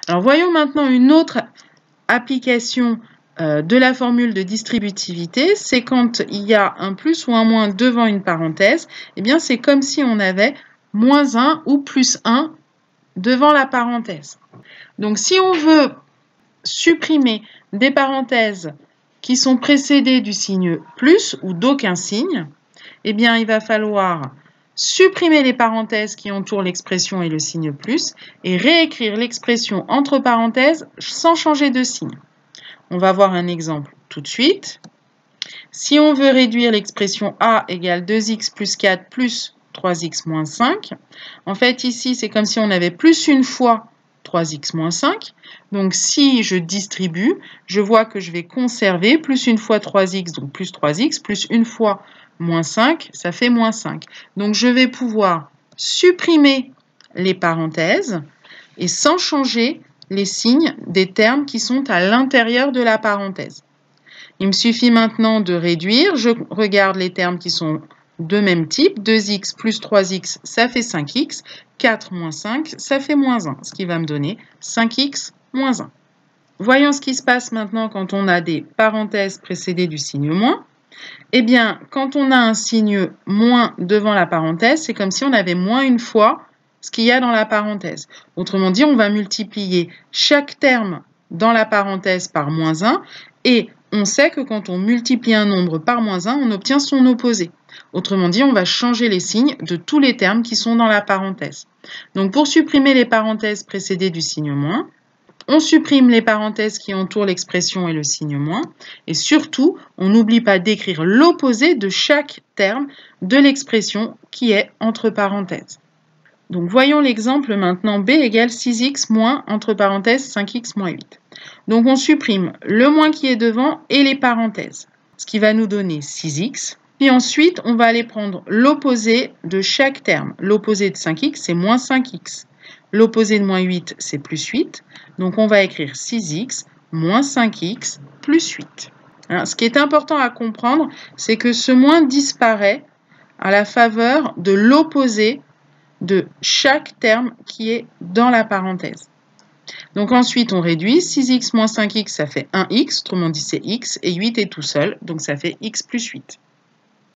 Alors voyons maintenant une autre application de la formule de distributivité. C'est quand il y a un plus ou un moins devant une parenthèse, eh bien c'est comme si on avait moins 1 ou plus 1 devant la parenthèse. Donc si on veut supprimer des parenthèses qui sont précédées du signe plus ou d'aucun signe, eh bien il va falloir supprimer les parenthèses qui entourent l'expression et le signe plus et réécrire l'expression entre parenthèses sans changer de signe. On va voir un exemple tout de suite. Si on veut réduire l'expression a égale 2x plus 4 plus 3x moins 5, en fait ici c'est comme si on avait plus une fois 3x moins 5. Donc si je distribue, je vois que je vais conserver plus une fois 3x, donc plus 3x, plus une fois moins 5, ça fait moins 5. Donc je vais pouvoir supprimer les parenthèses et sans changer les signes des termes qui sont à l'intérieur de la parenthèse. Il me suffit maintenant de réduire. Je regarde les termes qui sont de même type. 2x plus 3x, ça fait 5x. 4 moins 5, ça fait moins 1, ce qui va me donner 5x moins 1. Voyons ce qui se passe maintenant quand on a des parenthèses précédées du signe moins. Eh bien, quand on a un signe moins devant la parenthèse, c'est comme si on avait moins une fois ce qu'il y a dans la parenthèse. Autrement dit, on va multiplier chaque terme dans la parenthèse par moins 1 et on sait que quand on multiplie un nombre par moins 1, on obtient son opposé. Autrement dit, on va changer les signes de tous les termes qui sont dans la parenthèse. Donc pour supprimer les parenthèses précédées du signe moins, on supprime les parenthèses qui entourent l'expression et le signe moins. Et surtout, on n'oublie pas d'écrire l'opposé de chaque terme de l'expression qui est entre parenthèses. Donc voyons l'exemple maintenant. B égale 6x moins entre parenthèses 5x moins 8. Donc on supprime le moins qui est devant et les parenthèses, ce qui va nous donner 6x. Puis ensuite, on va aller prendre l'opposé de chaque terme. L'opposé de 5x, c'est moins 5x. L'opposé de moins 8, c'est plus 8. Donc on va écrire 6x moins 5x plus 8. Alors, ce qui est important à comprendre, c'est que ce moins disparaît à la faveur de l'opposé de chaque terme qui est dans la parenthèse. Donc ensuite, on réduit. 6x moins 5x, ça fait 1x, autrement dit c'est x, et 8 est tout seul, donc ça fait x plus 8.